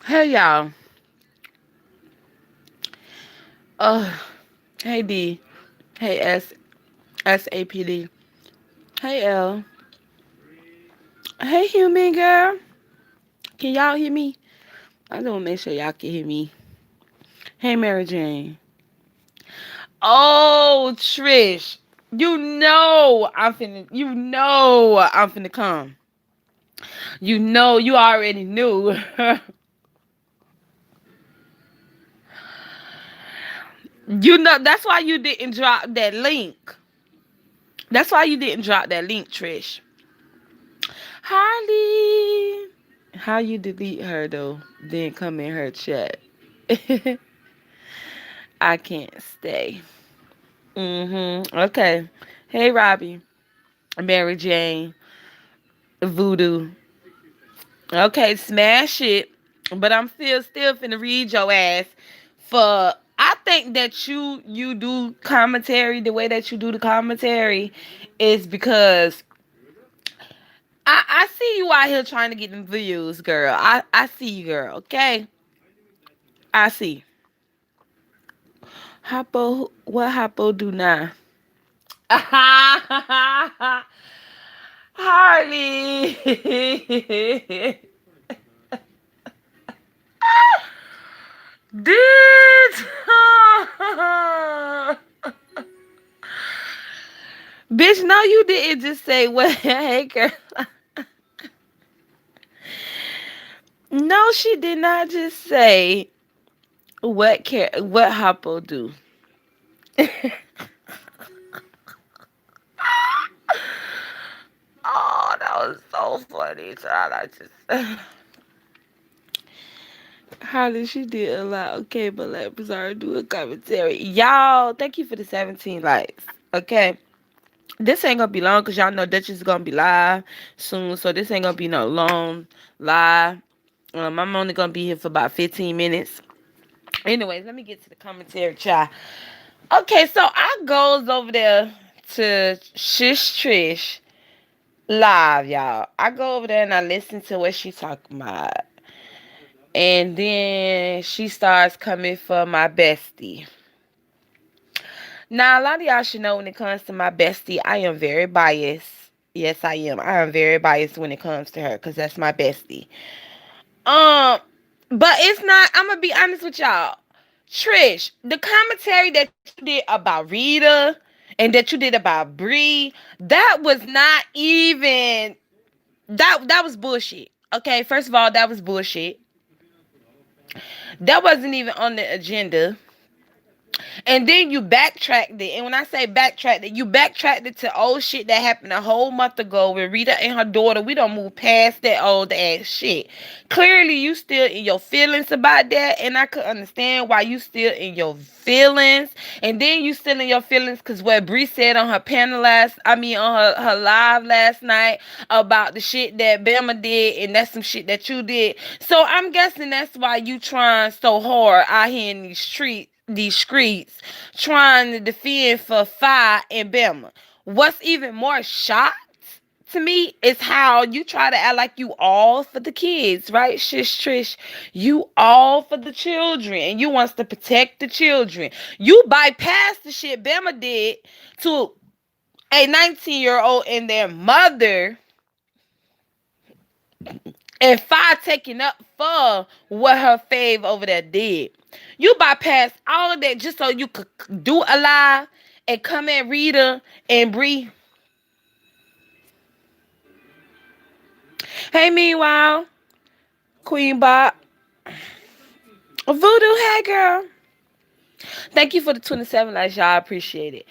Hey y'all. Uh hey D. Hey SAPD. Hey L. Hey human girl. Can y'all hear me? I don't make sure y'all can hear me. Hey Mary Jane. Oh Trish. You know I'm finna come. You already knew. You know that's why you didn't drop that link. That's why you didn't drop that link, Trish. Harley. How you delete her though? Then come in her chat. I can't stay. Okay. Hey Robbie. Mary Jane. Voodoo. Okay, smash it. But I'm still finna read your ass for I think that you do commentary the way that you do the commentary is because I see you out here trying to get them views, girl. I see you, girl, okay? I see. Hoppo, what Hoppo do now? Harley. Did bitch, no, you didn't just say what hey girl. No, she did not just say what Hoppo do. Oh, that was so funny, child. I just Holly, she did a lot. Okay, but let me start doing commentary. Y'all, thank you for the 17 likes. Okay. This ain't gonna be long because y'all know Dutch is gonna be live soon. So this ain't gonna be no long live. I'm only gonna be here for about 15 minutes. Anyways, let me get to the commentary, child. Okay, so I goes over there to Shish Trish live, y'all. I go over there and I listen to what she talking about. And then she starts coming for my bestie. Now, a lot of y'all should know when it comes to my bestie, I am very biased. Yes, I am. I am very biased when it comes to her because that's my bestie. Um, but it's not. I'm gonna be honest with y'all. Trish, the commentary that you did about Rita and that you did about Bree, that was not even that was bullshit. Okay, first of all, that was bullshit. That wasn't even on the agenda. And then you backtracked it. And when I say backtracked it, you backtracked it to old shit that happened a whole month ago with Rita and her daughter. We don't move past that old ass shit. Clearly, you still in your feelings about that. And I could understand why you still in your feelings. And then you still in your feelings because what Bree said on her panel on her live last night about the shit that Bama did. And that's some shit that you did. So I'm guessing that's why you trying so hard out here in these streets trying to defend for Fi and Bama. What's even more shocked to me is how you try to act like you all for the kids, right? Shish Trish, you all for the children and you wants to protect the children. You bypass the shit Bama did to a 19-year-old and their mother and Fi taking up for what her fave over there did. You bypass all of that just so you could do a lie and come at Rita and Bree. Hey, meanwhile, Queen Bop, Voodoo, hey girl. Thank you for the 27 likes, y'all. I appreciate it.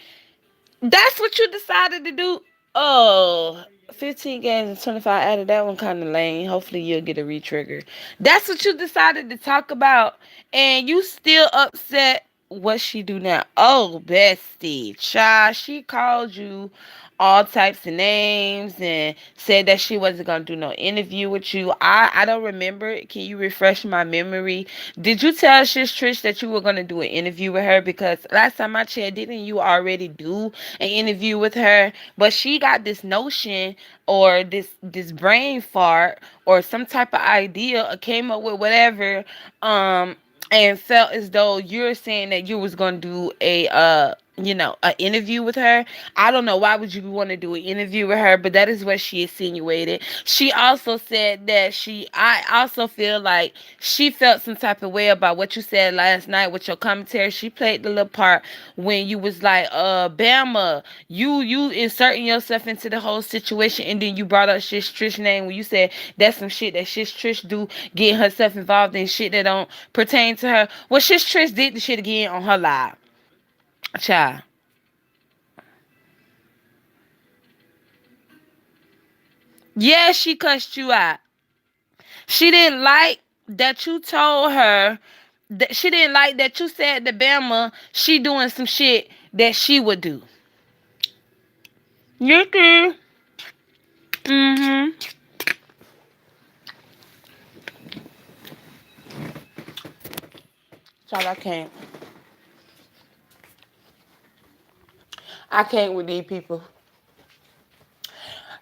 That's what you decided to do. Oh, 15 games and 25 added. That one kind of lame. Hopefully you'll get a re-trigger. That's what you decided to talk about. And you still upset. what she do now? Oh, bestie, child, she called you all types of names and said that she wasn't gonna do no interview with you. I don't remember. Can you refresh my memory? Did you tell Shish Trish that you were gonna do an interview with her? Because last time I checked, didn't you already do an interview with her? But she got this notion or this brain fart or some type of idea or came up with whatever um and felt as though you're saying that you was gonna do a an interview with her. I don't know why would you want to do an interview with her, but that is what she insinuated. She also said that I also feel like she felt some type of way about what you said last night with your commentary. She played the little part when you was like, Bama, you inserting yourself into the whole situation, and then you brought up Shish Trish name when you said that's some shit that Shish Trish do, getting herself involved in shit that don't pertain to her. Well, Shish Trish did the shit again on her live. Child. Yeah, she cussed you out. She didn't like that you told her that she didn't like that you said to Bama she doing some shit that she would do. You too. Mm-hmm. Child, I can't. I can't with these people.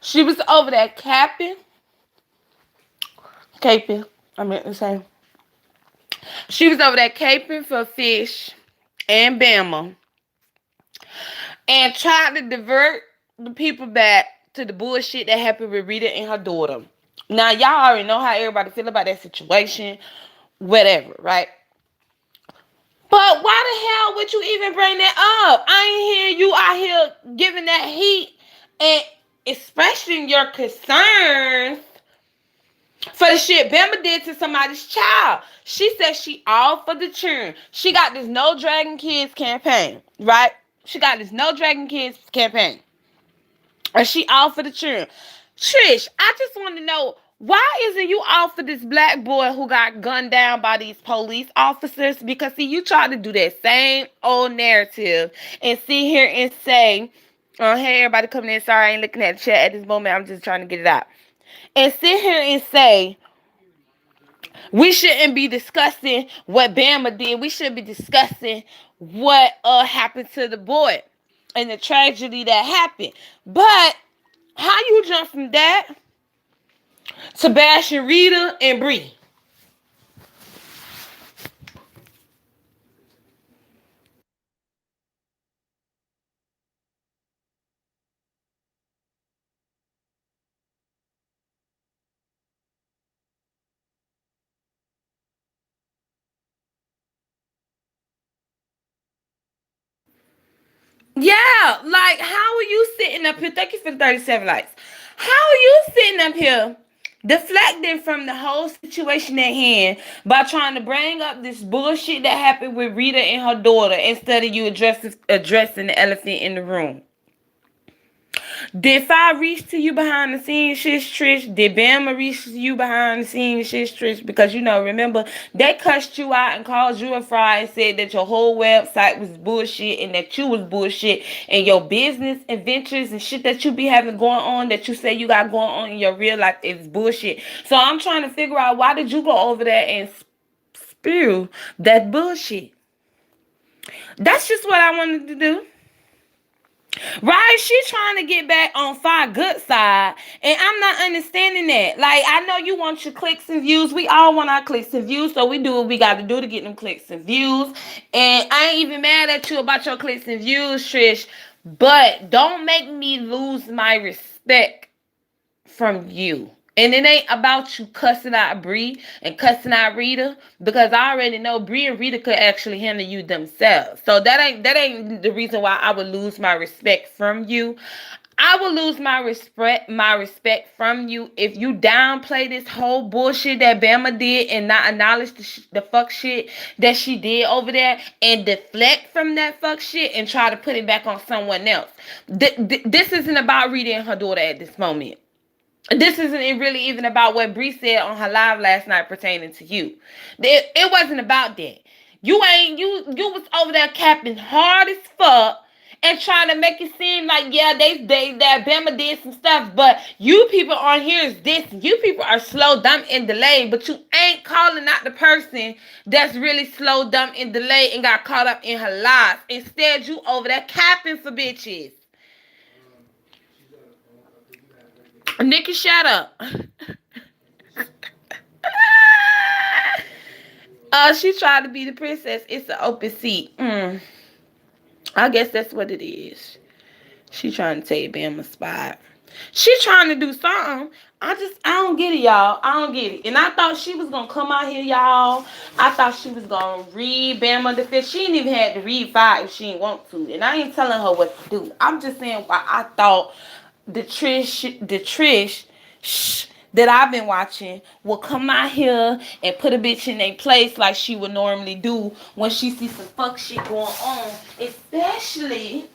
She was over there capping. Caping. I meant to say. She was over there caping for Fish and Bama and tried to divert the people back to the bullshit that happened with Rita and her daughter. Now, y'all already know how everybody feel about that situation, whatever, right? But why the hell would you even bring that up? I ain't hear you out here giving that heat and expressing your concerns for the shit Bama did to somebody's child. She said she all for the children. She got this No Dragging Kids campaign, right? She got this No Dragging Kids campaign. And she all for the children. Trish, I just want to know, why isn't you all for this black boy who got gunned down by these police officers? Because, see, you tried to do that same old narrative and sit here and say, hey, everybody coming in. Sorry, I ain't looking at the chat at this moment. I'm just trying to get it out. And sit here and say, we shouldn't be discussing what Bama did. We should be discussing what happened to the boy and the tragedy that happened. But how you jump from that to bashing Rita and Bree? Yeah, like how are you sitting up here? Thank you for the 37 likes. How are you sitting up here deflecting from the whole situation at hand by trying to bring up this bullshit that happened with Rita and her daughter instead of you addressing the elephant in the room? Did Fi reach to you behind the scenes, Shish Trish? Did Bama reach to you behind the scenes, Shish Trish? Because, remember, they cussed you out and called you a fraud and said that your whole website was bullshit and that you was bullshit and your business adventures and shit that you be having going on that you say you got going on in your real life is bullshit. So I'm trying to figure out, why did you go over there and spew that bullshit? That's just what I wanted to do. Right? She trying to get back on Fi good side. And I'm not understanding that. Like, I know you want your clicks and views. We all want our clicks and views. So we do what we got to do to get them clicks and views. And I ain't even mad at you about your clicks and views, Trish. But don't make me lose my respect from you. And it ain't about you cussing out Bree and cussing out Rita, because I already know Bree and Rita could actually handle you themselves. So that ain't the reason why I would lose my respect from you. I will lose my respect from you if you downplay this whole bullshit that Bama did and not acknowledge the fuck shit that she did over there and deflect from that fuck shit and try to put it back on someone else. This isn't about Rita and her daughter at this moment. This isn't really even about what Bree said on her live last night pertaining to you. It wasn't about that. You was over there capping hard as fuck and trying to make it seem like, yeah, they that Bama did some stuff, but you people on here is this. You people are slow, dumb, and delayed, but you ain't calling out the person that's really slow, dumb, and delayed and got caught up in her lies. Instead, you over there capping for bitches. Nikki, shut up. She tried to be the princess. It's an open seat. I guess that's what it is. She trying to take Bama's spot. She trying to do something. I don't get it, y'all. I don't get it. And I thought she was gonna come out here, y'all. I thought she was gonna read Bama the fifth. She didn't even have to read five if she didn't want to. And I ain't telling her what to do. I'm just saying why I thought the Trish that I've been watching will come out here and put a bitch in a place like she would normally do when she sees some fuck shit going on. Especially,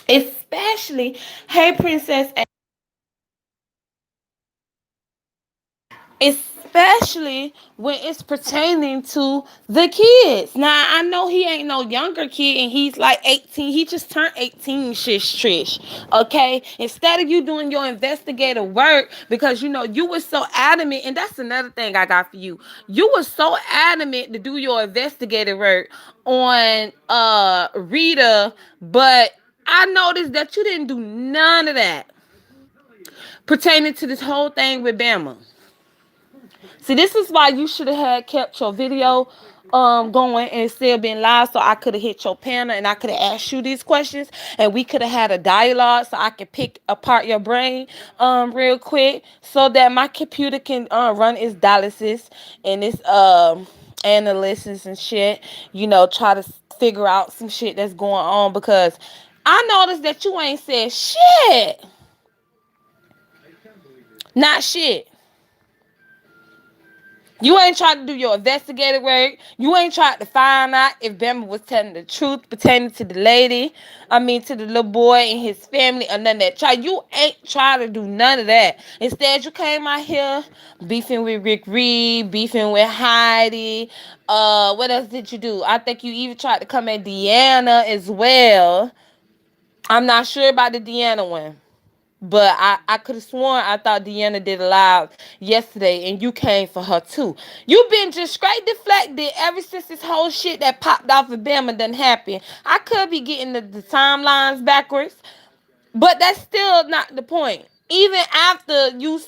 hey Princess, especially when it's pertaining to the kids. Now I know he ain't no younger kid and he's like 18. He just turned 18, Trish. Okay? Instead of you doing your investigative work, because you know you were so adamant, and that's another thing I got for you. You were so adamant to do your investigative work on Rita, but I noticed that you didn't do none of that pertaining to this whole thing with Bama. See, this is why you should have had kept your video going and still been live, so I could have hit your panel and I could have asked you these questions and we could have had a dialogue so I could pick apart your brain real quick so that my computer can run its dialysis and its analysis and shit, you know, try to figure out some shit that's going on, because I noticed that you ain't said shit. Not shit. You ain't tried to do your investigative work. You ain't tried to find out if Bama was telling the truth pertaining to the lady. I mean, to the little boy and his family or none of that. You ain't trying to do none of that. Instead, you came out here beefing with Rick Reed, beefing with Heidi. What else did you do? I think you even tried to come at Deanna as well. I'm not sure about the Deanna one. But I could have sworn I thought Deanna did a live yesterday and you came for her too. You've been just straight deflected ever since this whole shit that popped off of Bama done happened. I could be getting the timelines backwards, but that's still not the point. Even after you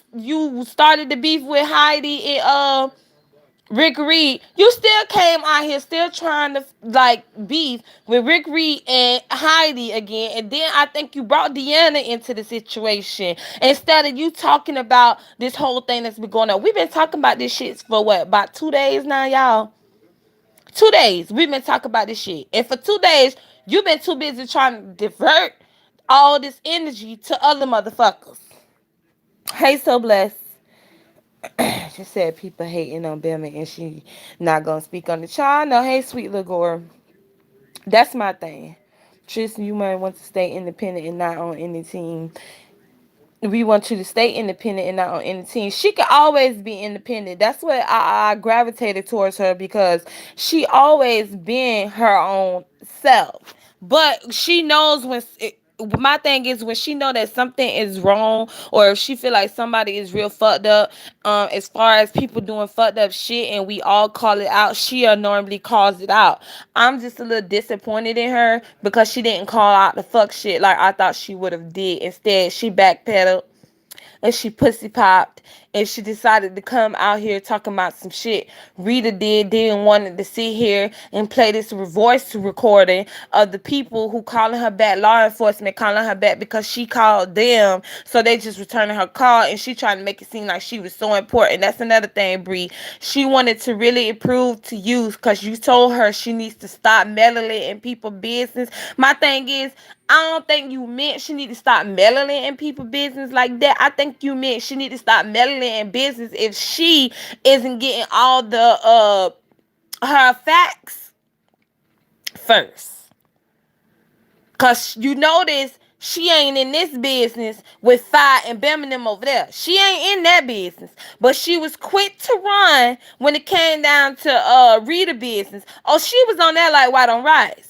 started the beef with Heidi and Rick Reed, you still came out here still trying to like beef with Rick Reed and Heidi again. And then I think you brought Deanna into the situation instead of you talking about this whole thing that's been going on. We've been talking about this shit for what, about 2 days now, y'all? 2 days. We've been talking about this shit. And for 2 days, you've been too busy trying to divert all this energy to other motherfuckers. Hey, so blessed. She said people hating on Bama and she not gonna speak on the child. No, hey, sweet little girl. That's my thing. Tristan, you might want to stay independent and not on any team. We want you to stay independent and not on any team. She could always be independent. That's what I gravitated towards her, because she always been her own self. But she knows when my thing is when she know that something is wrong, or if she feel like somebody is real fucked up, as far as people doing fucked up shit and we all call it out, she normally calls it out. I'm just a little disappointed in her because she didn't call out the fuck shit like I thought she would have did. Instead, she backpedaled and she pussy popped and she decided to come out here talking about some shit Rita didn't want to sit here and play this voice recording of the people who calling her back, law enforcement calling her back because she called them, so they just returning her call, and she trying to make it seem like she was so important. That's another thing, Bree. She wanted to really prove to you because you told her she needs to stop meddling in people's business. My thing is, I don't think you meant she need to stop meddling in people's business like that. I think you meant she need to stop meddling in business if she isn't getting all the her facts first. Cause you notice She ain't in this business with Fi and Bam and them over there. She ain't in that business. But she was quick to run when it came down to Rita business. Oh, she was on that like white on rice.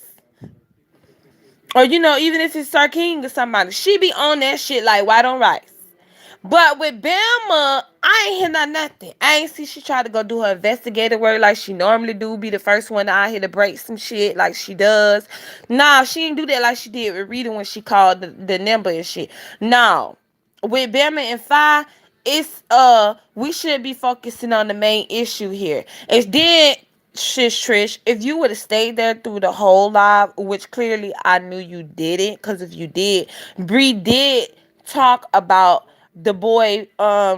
Or even if it's Sir King or somebody, she be on that shit like white on rice. But with Bama, I ain't hear nothing. I ain't see she try to go do her investigative work like she normally do. Be the first one out here to break some shit like she does. Nah, she didn't do that like she did with Rita when she called the number and shit. No. With Bama and Fi, it's we should be focusing on the main issue here. And then Trish, if you would have stayed there through the whole live, which clearly I knew you didn't, because if you did, Bree did talk about the boy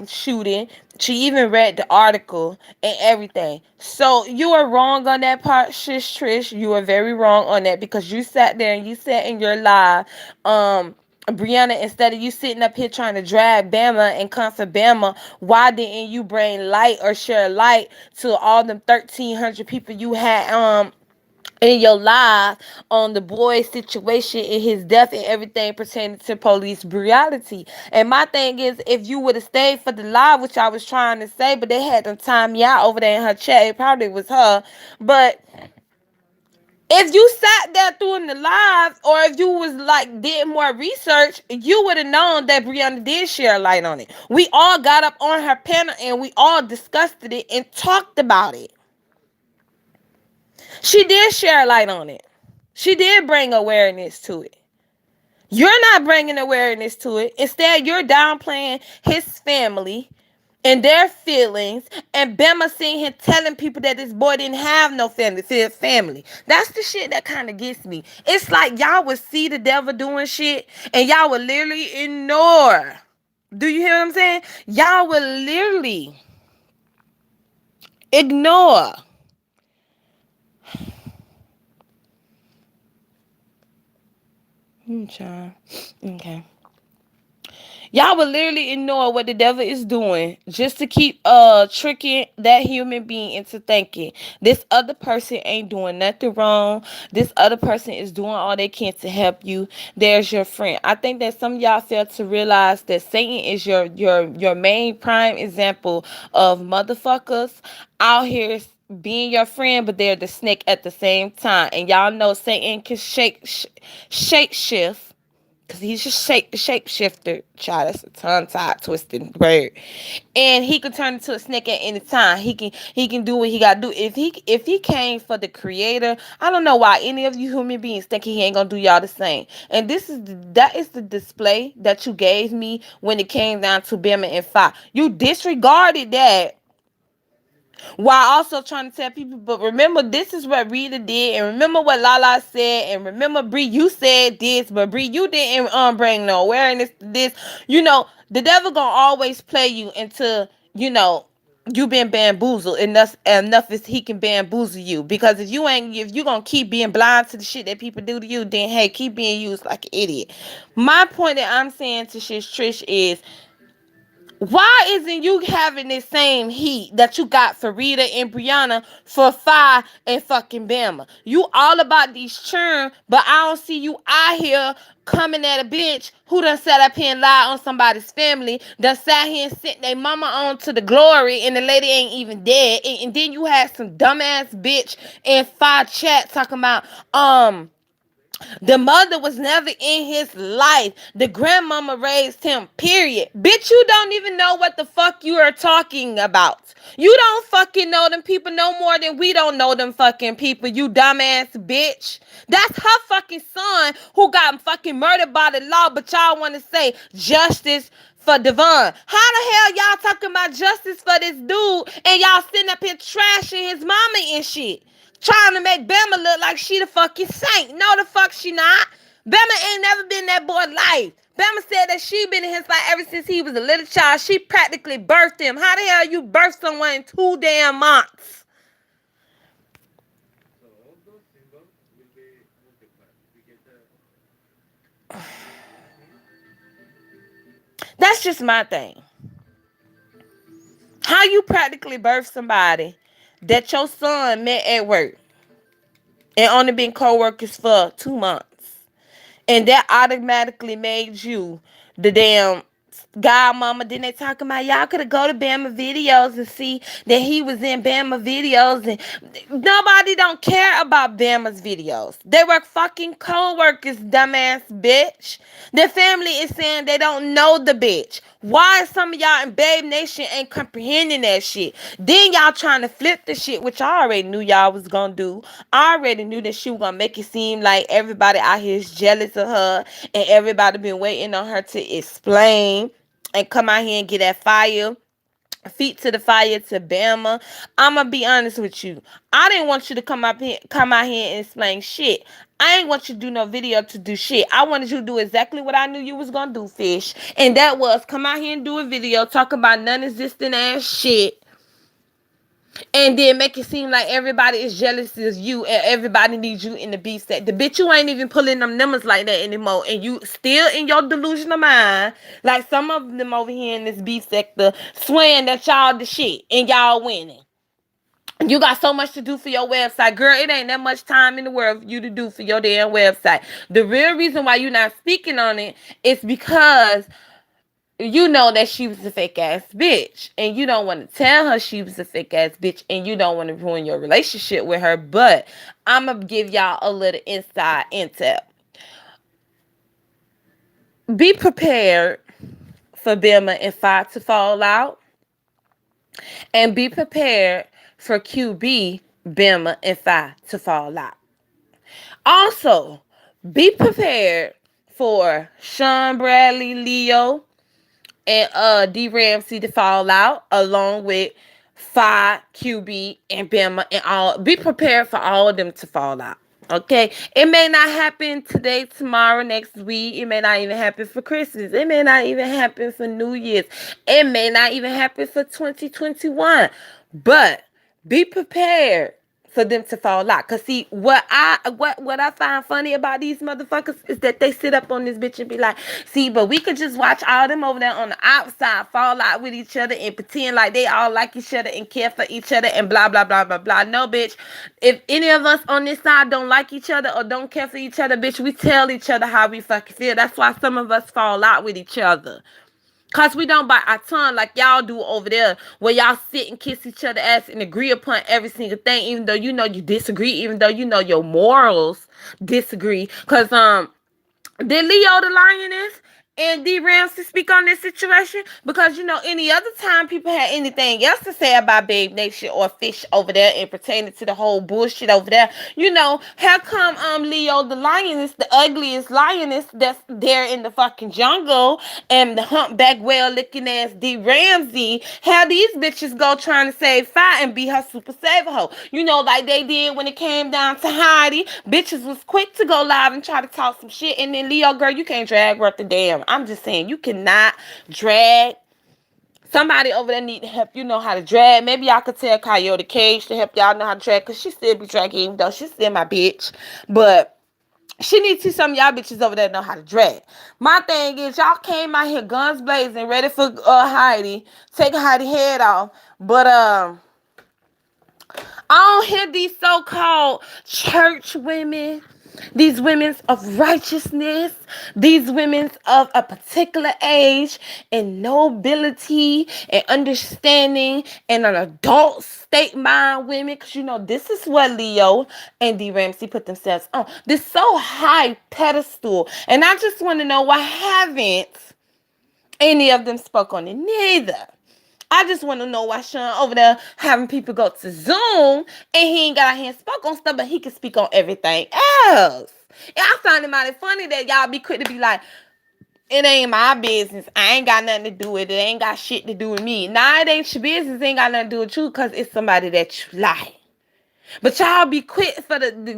shooting. She even read the article and everything. So you are wrong on that part, Trish. You are very wrong on that, because you sat there and you said in your live, Brianna, instead of you sitting up here trying to drag Bama and come for Bama, why didn't you bring light or share light to all them 1,300 people you had in your live on the boy's situation and his death and everything pertaining to police brutality? And my thing is, if you would have stayed for the live, which I was trying to say, but they had them time me out over there in her chat. It probably was her, but if you sat there doing the live, or if you was like did more research, you would have known that Brianna did share a light on it. We all got up on her panel and we all discussed it and talked about it. She did share a light on it. She did bring awareness to it. You're not bringing awareness to it. Instead, you're downplaying his family and their feelings, and Bama sitting here telling people that this boy didn't have no family. That's the shit that kind of gets me. It's like y'all would see the devil doing shit and y'all would literally ignore. Do you hear what I'm saying? Y'all would literally ignore. Okay. Y'all will literally ignore what the devil is doing just to keep tricking that human being into thinking this other person ain't doing nothing wrong. This other person is doing all they can to help you. There's your friend. I think that some of y'all fail to realize that Satan is your main prime example of motherfuckers out here being your friend, but they're the snake at the same time. And y'all know Satan can shake shift, because he's just shapeshifter. Child, that's a tongue-tied, twisted word. And he can turn into a snake at any time. He can do what he gotta do. If he came for the creator, I don't know why any of you human beings think he ain't gonna do y'all the same. And that is the display that you gave me when it came down to Bama and Fi. You disregarded that while also trying to tell people, but remember, this is what Rita did, and remember what Lala said, and remember, Bree, you said this, but Bree, you didn't bring no awareness to this. The devil gonna always play you into, you been bamboozled enough as he can bamboozle you. Because if you gonna keep being blind to the shit that people do to you, then hey, keep being used like an idiot. My point that I'm saying to Trish is, why isn't you having this same heat that you got for Rita and Brianna for Fi and fucking Bama? You all about these churn, but I don't see you out here coming at a bitch who done sat up here and lied on somebody's family, done sat here and sent their mama on to the glory, and the lady ain't even dead. And then you had some dumbass bitch in Fi chat talking about, the mother was never in his life. The grandmama raised him, period. Bitch, you don't even know what the fuck you are talking about. You don't fucking know them people no more than we don't know them fucking people, you dumbass bitch. That's her fucking son who got fucking murdered by the law, but y'all want to say justice for Devon. How the hell y'all talking about justice for this dude and y'all sitting up here trashing his mama and shit? Trying to make Bama look like she the fucking saint. No, the fuck she not. Bama ain't never been that boy's life. Bama said that she been in his life ever since he was a little child. She practically birthed him. How the hell you birth someone in 2 damn months? That's just my thing. How you practically birth somebody that your son met at work and only been co-workers for 2 months? And that automatically made you the damn godmama. Then they talking about y'all could have go to Bama videos and see that he was in Bama videos, and nobody don't care about Bama's videos. They were fucking co-workers, dumbass bitch. The family is saying they don't know the bitch. Why some of y'all in Babe Nation ain't comprehending that shit? Then y'all trying to flip the shit, which I already knew y'all was gonna do. I already knew that she was gonna make it seem like everybody out here is jealous of her, and everybody been waiting on her to explain and come out here and get that fire. Feet to the fire to Bama. I'ma be honest with you. I didn't want you to come out here and explain shit. I ain't want you to do no video to do shit. I wanted you to do exactly what I knew you was gonna do, fish. And that was come out here and do a video talk about non-existent ass shit, and then make it seem like everybody is jealous of you and everybody needs you in the beef set. The bitch, you ain't even pulling them numbers like that anymore. And you still in your delusional mind, like some of them over here in this beef sector, swearing that y'all the shit and y'all winning. You got so much to do for your website. Girl, it ain't that much time in the world for you to do for your damn website. The real reason why you're not speaking on it is because you know that she was a fake ass bitch, and you don't want to tell her she was a fake ass bitch, and you don't want to ruin your relationship with her. But I'm gonna give y'all a little inside intel. Be prepared for Bima and Fi to fall out, and be prepared for QB, Bima and Fi to fall out. Also, be prepared for Sean Bradley, Leo, and D Ramsey to fall out, along with Fi, QB, and Bama, and all. Be prepared for all of them to fall out. Okay, it may not happen today, tomorrow, next week. It may not even happen for Christmas. It may not even happen for New Year's. It may not even happen for 2021. But be prepared for them to fall out. Cause see, what I find funny about these motherfuckers is that they sit up on this bitch and be like, see, but we could just watch all them over there on the outside fall out with each other and pretend like they all like each other and care for each other and blah blah blah blah blah. No, bitch. If any of us on this side don't like each other or don't care for each other, bitch, we tell each other how we fucking feel. That's why some of us fall out with each other. Cause we don't bite our tongue like y'all do over there, where y'all sit and kiss each other ass and agree upon every single thing, even though you know you disagree, even though you know your morals disagree. Cause did Leo the Lioness and D Rams to speak on this situation? Because you know, any other time people had anything else to say about Babe Nation or Fish over there and pertaining to the whole bullshit over there, you know, how come Leo the Lioness, the ugliest lioness that's there in the fucking jungle, and the humpback whale looking ass D Ramsey, how these bitches go trying to save Fi and be her super saver hoe? You know, like they did when it came down to Heidi. Bitches was quick to go live and try to talk some shit, and then Leo, girl, you can't drag worth the damn. I'm just saying, you cannot drag. Somebody over there need to help you know how to drag. Maybe y'all could tell Coyote Cage to help y'all know how to drag, because she still be dragging, even though she's still my bitch. But she needs to see some of y'all bitches over there know how to drag. My thing is, y'all came out here guns blazing, ready for Heidi, take Heidi's head off. But I don't hear these so-called church women, these women of righteousness, these women of a particular age and nobility and understanding and an adult state mind women. Because you know, this is what Leo and D Ramsey put themselves on. This so high pedestal. And I just want to know, why haven't any of them spoke on it? Neither. I just want to know why Sean over there having people go to Zoom and he ain't got out here and spoke on stuff, but he can speak on everything else. And I find it mighty funny that y'all be quick to be like, it ain't my business. I ain't got nothing to do with it. It ain't got shit to do with me. Nah, it ain't your business. It ain't got nothing to do with you, because it's somebody that you like. But y'all be quick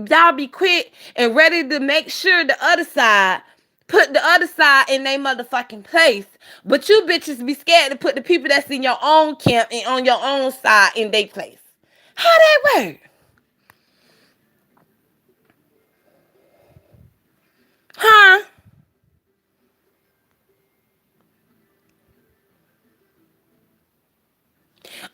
y'all be quick and ready to make sure the other side put the other side in their motherfucking place. But you bitches be scared to put the people that's in your own camp and on your own side in their place. How that work? Huh?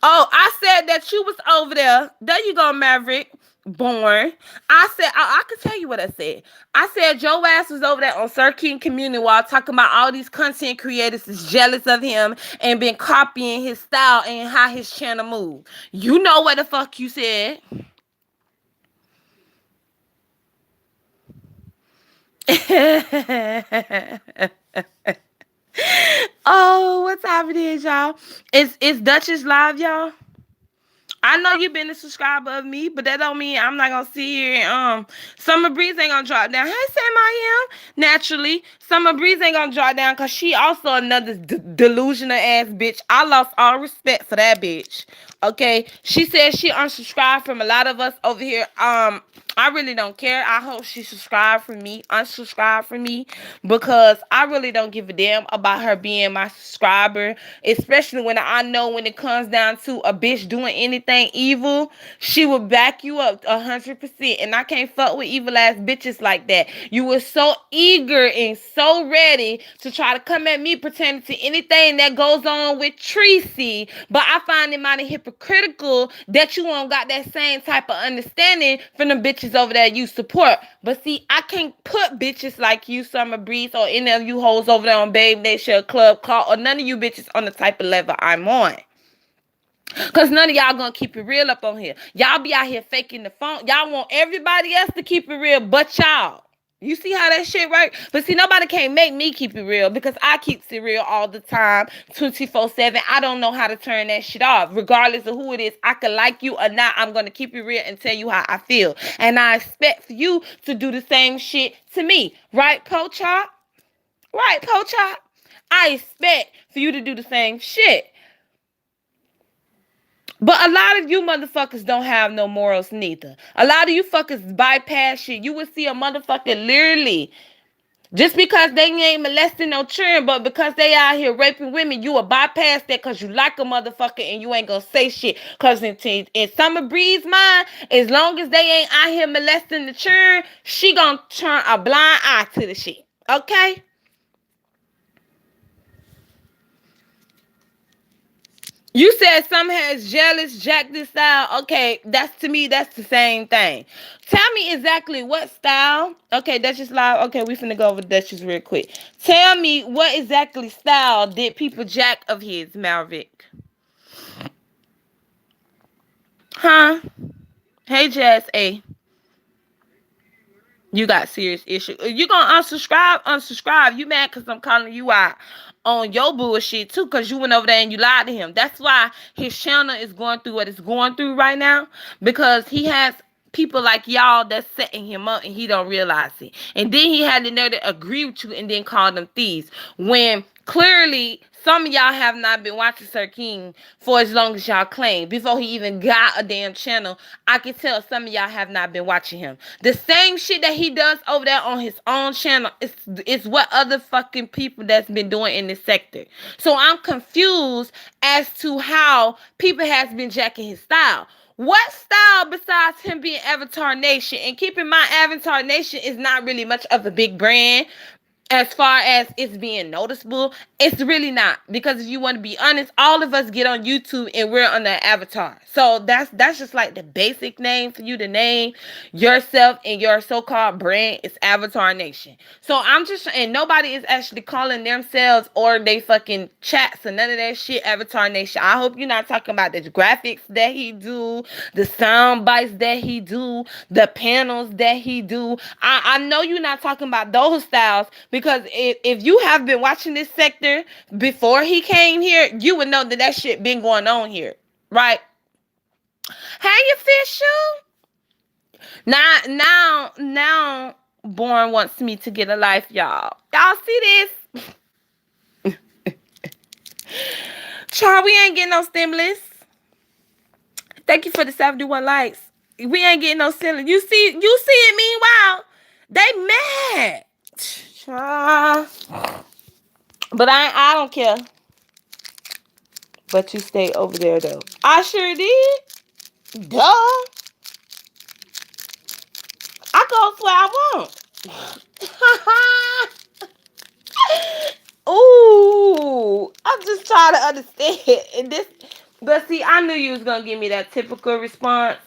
Oh, I said that you was over there. There you go, Maverick. Born. I could tell you what I said. I said Joe ass was over there on Sir King Community while talking about all these content creators is jealous of him and been copying his style and how his channel move. You know what the fuck you said. Oh, what time it is, y'all? It's Duchess live, y'all. I know you've been a subscriber of me, but that don't mean I'm not gonna see here. Summer Breeze ain't gonna drop down. Hey, Sam, I am naturally. Summer Breeze ain't gonna drop down because she also another delusional ass bitch. I lost all respect for that bitch. Okay, she said she unsubscribed from a lot of us over here. I really don't care. I hope she subscribed from me, unsubscribe from me, because I really don't give a damn about her being my subscriber, especially when I know when it comes down to a bitch doing anything evil, she will back you up 100%. And I can't fuck with evil ass bitches like that. You were so eager and so ready to try to come at me pretending to anything that goes on with Tracy, but I find it mighty hypocritical that you won't got that same type of understanding from the bitches over there you support. But see, I can't put bitches like you, Summer Breeze, or any of you hoes over there on Babe Nation, Club Call, or none of you bitches on the type of level I'm on. Cause none of y'all gonna keep it real up on here. Y'all be out here faking the phone. Y'all want everybody else to keep it real but y'all. You see how that shit work? But see, nobody can't make me keep it real because I keep it real all the time, 24/7. I don't know how to turn that shit off. Regardless of who it is, I can like you or not, I'm going to keep it real and tell you how I feel. And I expect for you to do the same shit to me. Right, Pochop? Right, Pochop? I expect for you to do the same shit. But a lot of you motherfuckers don't have no morals neither. A lot of you fuckers bypass shit. You would see a motherfucker literally just because they ain't molesting no children, but because they out here raping women, you will bypass that because you like a motherfucker and you ain't gonna say shit. Because in Summer Breeze's mind, as long as they ain't out here molesting the children, she gonna turn a blind eye to the shit. Okay? You said some has jealous, jack this style. Okay, that's to me, that's the same thing. Tell me exactly what style. Okay, Duchess live. Okay, we finna go over Duchess real quick. Tell me what exactly style did people jack of his, Malvic? Huh? Hey, Jazz A. You got serious issue. You gonna unsubscribe? Unsubscribe. You mad because I'm calling you out on your bullshit too, because you went over there and you lied to him. That's why his channel is going through what it's going through right now, because he has people like y'all that's setting him up and he don't realize it. And then he had the nerve to agree with you and then call them thieves when clearly some of y'all have not been watching Sir King for as long as y'all claim. Before he even got a damn channel, I can tell some of y'all have not been watching him. The same shit that he does over there on his own channel is what other fucking people that's been doing in this sector. So I'm confused as to how people has been jacking his style. What style besides him being Avatar Nation? And keep in mind, Avatar Nation is not really much of a big brand. As far as it's being noticeable, it's really not. Because if you want to be honest, all of us get on YouTube and we're on the avatar. So that's just like the basic name for you to name yourself and your so-called brand is Avatar Nation. So I'm just, and nobody is actually calling themselves or they fucking chats or none of that shit Avatar Nation. I hope you're not talking about the graphics that he do, the sound bites that he do, the panels that he do. I know you're not talking about those styles, because if you have been watching this sector before he came here, you would know that that shit been going on here, right? Hey, official. Now, Born wants me to get a life, y'all. Y'all see this? Child, we ain't getting no stimulus. Thank you for the 71 likes. We ain't getting no stimulus. You see it. Meanwhile, they mad. Child. But I don't care. But you stay over there though. I sure did. Duh. I go where I want. Ooh, I'm just trying to understand. And this, but see, I knew you was gonna give me that typical response.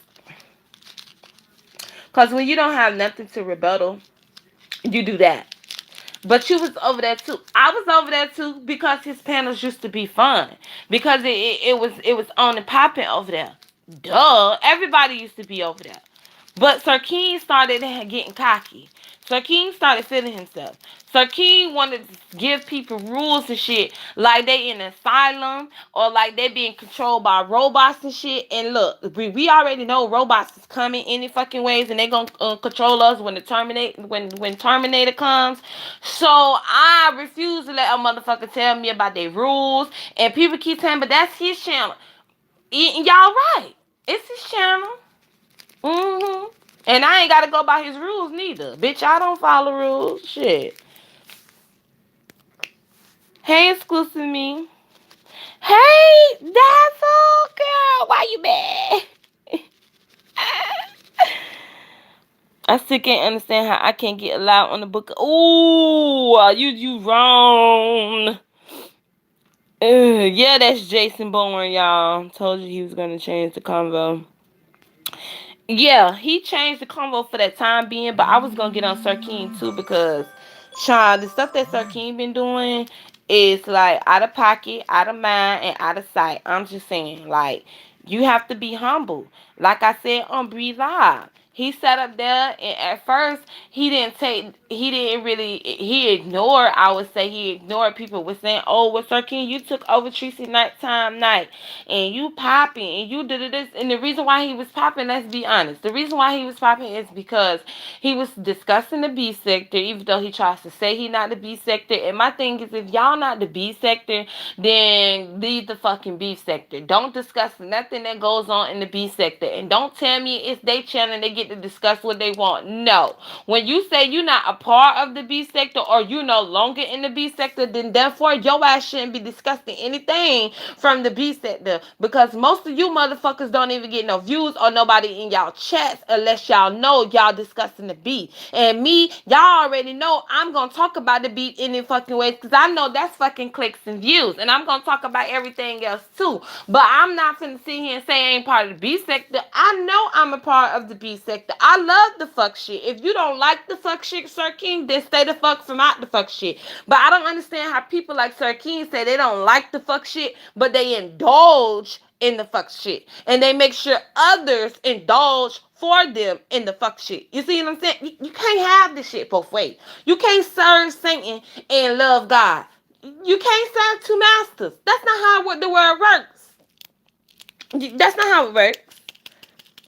Because when you don't have nothing to rebuttal, you do that. But you was over there too. I was over there too because his panels used to be fun. Because it was on and popping over there. Duh. Everybody used to be over there. But Sir King started getting cocky. Sir King started feeling himself. Sir King wanted to give people rules and shit like they in an asylum or like they being controlled by robots and shit. And look, we already know robots is coming any fucking ways, and they gonna control us when the when Terminator comes. So I refuse to let a motherfucker tell me about their rules. And people keep saying, but that's his channel. Y'all right. It's his channel. Mm-hmm. And I ain't gotta go by his rules neither. Bitch, I don't follow rules. Shit. Hey, exclusive me. Hey, Dazzle, girl. Why you mad? I still can't understand how I can't get allowed on the book. Ooh, you wrong. Yeah, that's Jason Bourne, y'all. Told you he was gonna change the convo. Yeah, he changed the convo for that time being, but I was gonna get on Sir King too because, child, the stuff that Sir King been doing is like out of pocket, out of mind, and out of sight. I'm just saying, like, you have to be humble. Like I said on Breathe Live, he sat up there and at first he didn't really, he ignored, I would say he ignored people with saying, oh, well, Sir King, you took over Tracy Nighttime Night and you popping and you did this. And the reason why he was popping, let's be honest, the reason why he was popping is because he was discussing the B sector, even though he tries to say he not the B sector. And my thing is, if y'all not the B sector, then leave the fucking B sector. Don't discuss nothing that goes on in the B sector. And don't tell me it's they channel and they get to discuss what they want. No. When you say you're not a part of the B sector or you no longer in the B sector, then therefore your ass shouldn't be discussing anything from the B sector, because most of you motherfuckers don't even get no views or nobody in y'all chats unless y'all know y'all discussing the beat. And me, y'all already know I'm gonna talk about the beat any fucking ways because I know that's fucking clicks and views, and I'm gonna talk about everything else too. But I'm not finna sit here and say I ain't part of the B sector. I know I'm a part of the B sector. I love the fuck shit. If you don't like the fuck shit, Sir King, then stay the fuck from out the fuck shit. But I don't understand how people like Sir King say they don't like the fuck shit, but they indulge in the fuck shit. And they make sure others indulge for them in the fuck shit. You see what I'm saying? You can't have this shit both ways. You can't serve Satan and love God. You can't serve two masters. That's not how the word works. That's not how it works.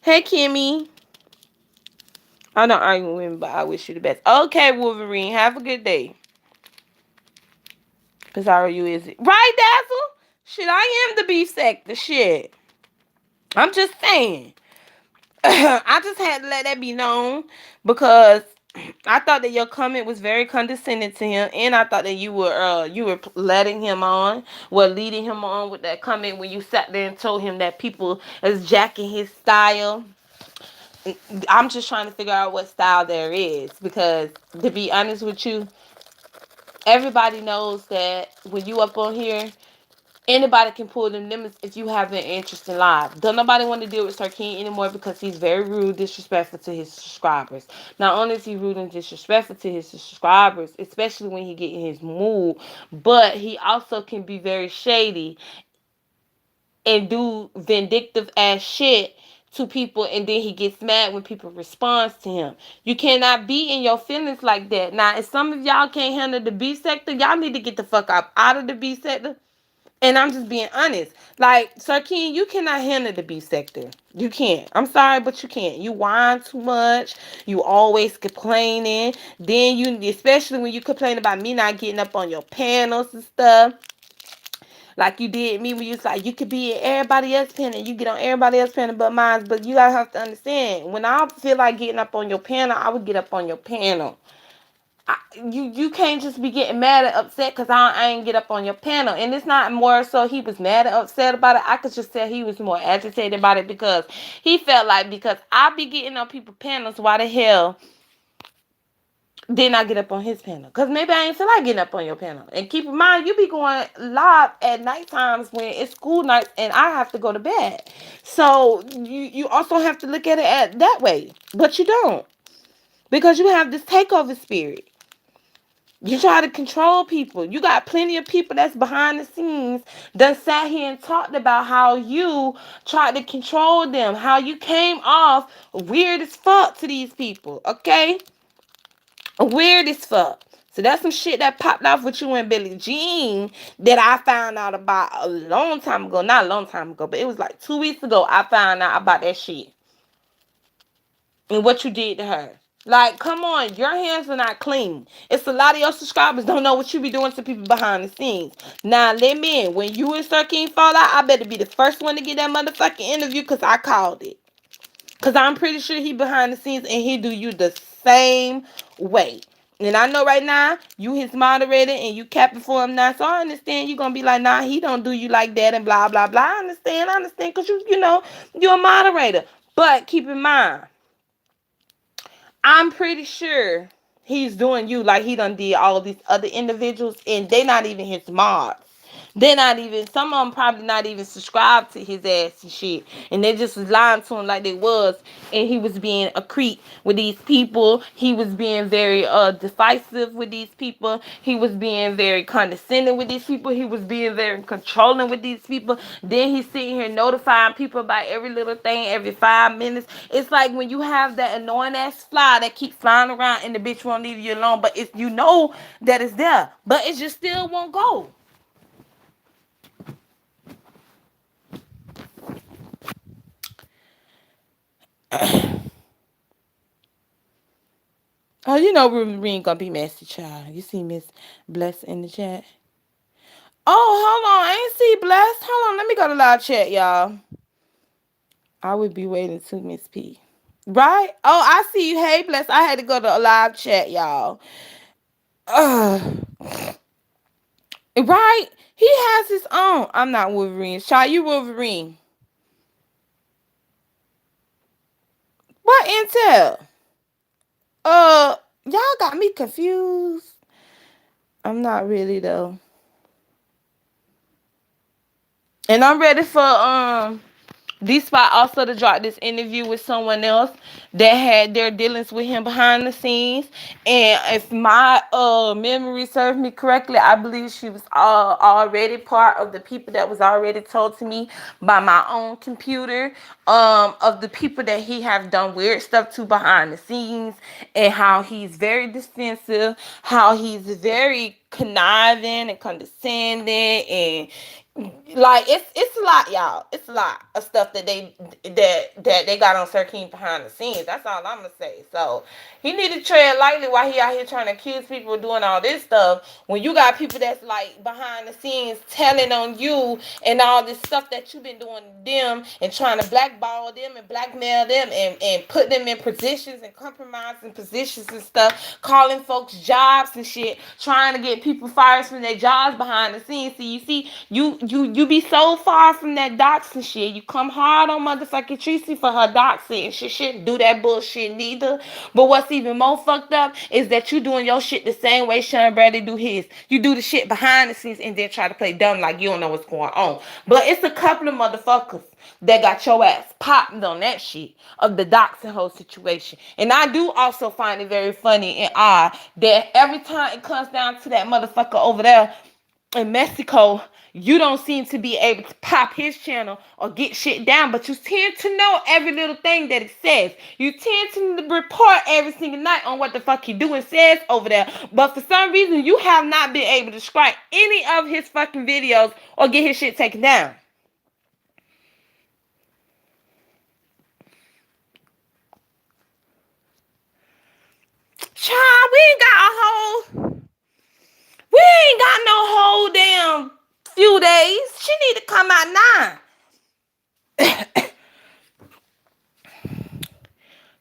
Hey, Kimmy. I'm not arguing with him, but I wish you the best. Okay, Wolverine. Have a good day. Because how are you, is it? Right, Dazzle? Shit, I am the beef sector. Shit. I'm just saying. I just had to let that be known because I thought that your comment was very condescending to him, and I thought that you were letting him on, well, leading him on with that comment when you sat there and told him that people is jacking his style. I'm just trying to figure out what style there is because, to be honest with you, everybody knows that when you up on here, anybody can pull them limits if you have an interest in live. Don't nobody want to deal with Sir King anymore because he's very rude, disrespectful to his subscribers. Not only is he rude and disrespectful to his subscribers, especially when he get in his mood, but he also can be very shady and do vindictive ass shit to people, and then he gets mad when people respond to him. You cannot be in your feelings like that. Now, if some of y'all can't handle the B sector, y'all need to get the fuck out of the B sector. And I'm just being honest. Like, Sir King, you cannot handle the B sector. You can't. I'm sorry, but you can't. You whine too much. You always complaining. Then you, especially when you complain about me not getting up on your panels and stuff. Like you did me when you was like, you could be in everybody else's panel. You get on everybody else's panel but mine. But you gotta have to understand, when I feel like getting up on your panel, I would get up on your panel. You can't just be getting mad and upset because I ain't get up on your panel. And it's not more so he was mad and upset about it. I could just tell he was more agitated about it because he felt like, because I be getting on people's panels, why the hell then I get up on his panel. Because maybe I ain't feel like getting up on your panel. And keep in mind, you be going live at night times when it's school nights and I have to go to bed. So you also have to look at it that way. But you don't. Because you have this takeover spirit. You try to control people. You got plenty of people that's behind the scenes that sat here and talked about how you tried to control them, how you came off weird as fuck to these people, okay? Weird as fuck. So that's some shit that popped off with you and Billie Jean that I found out about a long time ago. Not a long time ago, but it was like 2 weeks ago I found out about that shit. And what you did to her. Like, come on, your hands are not clean. It's a lot of your subscribers don't know what you be doing to people behind the scenes. Now, let me in. When you and Sir King fall out, I better be the first one to get that motherfucking interview because I called it. Because I'm pretty sure he behind the scenes and he do you the same way. And I know right now, you his moderator and you capping for him now. So I understand you're going to be like, nah, he don't do you like that and blah, blah, blah. I understand because you know, you're a moderator. But keep in mind, I'm pretty sure he's doing you like he done did all of these other individuals, and they not even his mods. They're not even, some of them probably not even subscribed to his ass and shit. And they just was lying to him like they was. And he was being a creep with these people. He was being very divisive with these people. He was being very condescending with these people. He was being very controlling with these people. Then he's sitting here notifying people about every little thing every 5 minutes. It's like when you have that annoying ass fly that keeps flying around and the bitch won't leave you alone. But it's, you know that it's there. But it just still won't go. Oh, you know we ain't gonna be messy, child. You see Miss Bless in the chat. Oh, hold on. I ain't see Bless. Hold on. Let me go to live chat, y'all. I would be waiting to Miss P. Right? Oh, I see you. Hey, Bless. I had to go to a live chat, y'all. Right? He has his own. I'm not Wolverine. Child, you Wolverine. What intel? Y'all got me confused. I'm not really though. And I'm ready for D-Spot also to drop this interview with someone else that had their dealings with him behind the scenes. And if my memory serves me correctly, I believe she was already part of the people that was already told to me by my own computer, of the people that he have done weird stuff to behind the scenes, and how he's very defensive, how he's very conniving and condescending, and like it's a lot, y'all. It's a lot of stuff that they got on Sir King behind the scenes. That's all I'm gonna say. So he need to tread lightly while he out here trying to accuse people of doing all this stuff. When you got people that's like behind the scenes telling on you and all this stuff that you've been doing to them and trying to blackball them and blackmail them and put them in positions and compromising positions and stuff, calling folks jobs and shit, trying to get people fired from their jobs behind the scenes. So you see, you be so far from that doxing shit. You come hard on motherfucking Tracy for her doxing and she shouldn't do that bullshit neither. But what's even more fucked up is that you doing your shit the same way Sean Bradley do his. You do the shit behind the scenes and then try to play dumb like you don't know what's going on. But it's a couple of motherfuckers that got your ass popped on that shit of the doxing whole situation. And I do also find it very funny and odd that every time it comes down to that motherfucker over there in Mexico, you don't seem to be able to pop his channel or get shit down, but you tend to know every little thing that it says. You tend to report every single night on what the fuck he doing says over there, but for some reason you have not been able to strike any of his fucking videos or get his shit taken down. Child, we ain't got no whole damn few days. She need to come out now.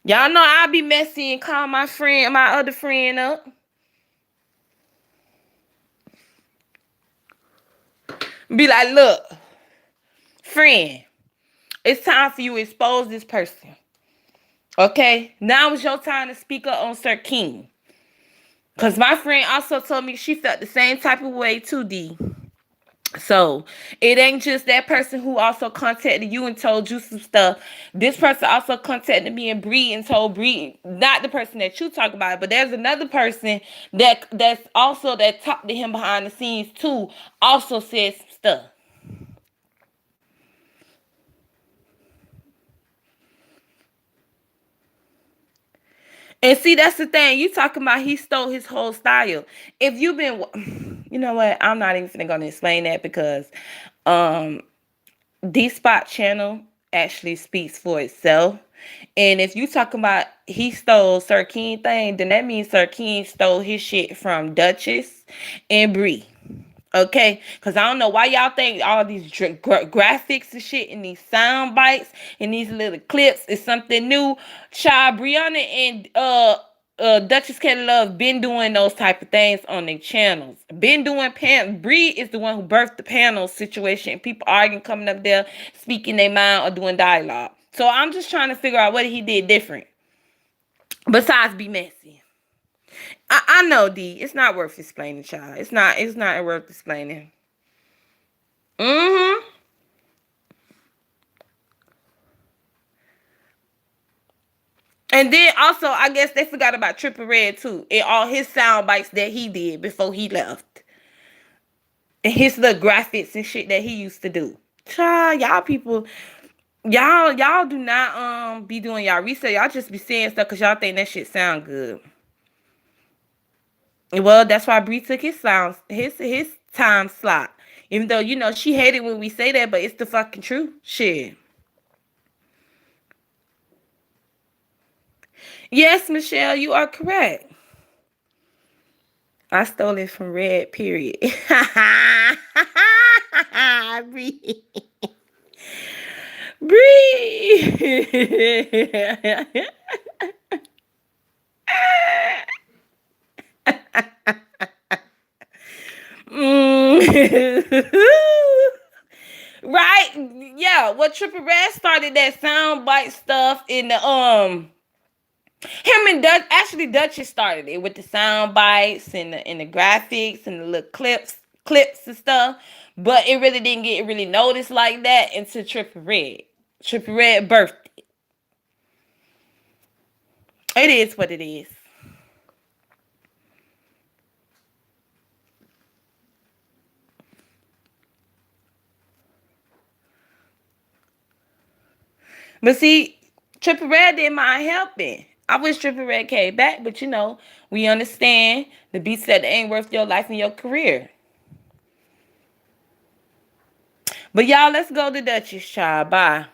Y'all know I'll be messy and call my other friend up. Be like, look, friend, it's time for you to expose this person. Okay? Now is your time to speak up on Sir King. Cause my friend also told me she felt the same type of way too, D. So it ain't just that person who also contacted you and told you some stuff. This person also contacted me and Bree and told Bree, not the person that you talk about, but there's another person that's also that talked to him behind the scenes too, also said some stuff. And see, that's the thing. You talking about he stole his whole style. If you've been, you know what? I'm not even gonna explain that because um D Spot channel actually speaks for itself. And if you talking about he stole Sir King thing, then that means Sir King stole his shit from Duchess and Bree. Okay, because I don't know why y'all think all these graphics and shit and these sound bites and these little clips is something new. Child, Brianna and Duchess Kelly Love been doing those type of things on their channels. Been doing Bree is the one who birthed the panel situation. People arguing, coming up there, speaking their mind or doing dialogue. So I'm just trying to figure out what he did different besides be messy. I know, D. It's not worth explaining, child. It's not. It's not worth explaining. Mm-hmm. And then also, I guess they forgot about Trippie Redd too, and all his sound bites that he did before he left, and his little graphics and shit that he used to do. Child, y'all people, y'all do not be doing y'all research. Y'all just be saying stuff because y'all think that shit sound good. Well, that's why Bree took his time slot. Even though she hated when we say that, but it's the fucking truth. Shit. Yes, Michelle, you are correct. I stole it from Red. Period. Bree. Bree. Mm. Right? Yeah. Well, Trippie Redd started that soundbite stuff in the him and Duchess started it with the sound bites and the graphics and the little clips and stuff. But it really didn't get really noticed like that until Trippie Redd. Trippie Redd birthed it. It is what it is. But see, Trippie Redd didn't mind helping. I wish Trippie Redd came back, but we understand the beat said it ain't worth your life and your career. But y'all, let's go to Duchess, child. Bye.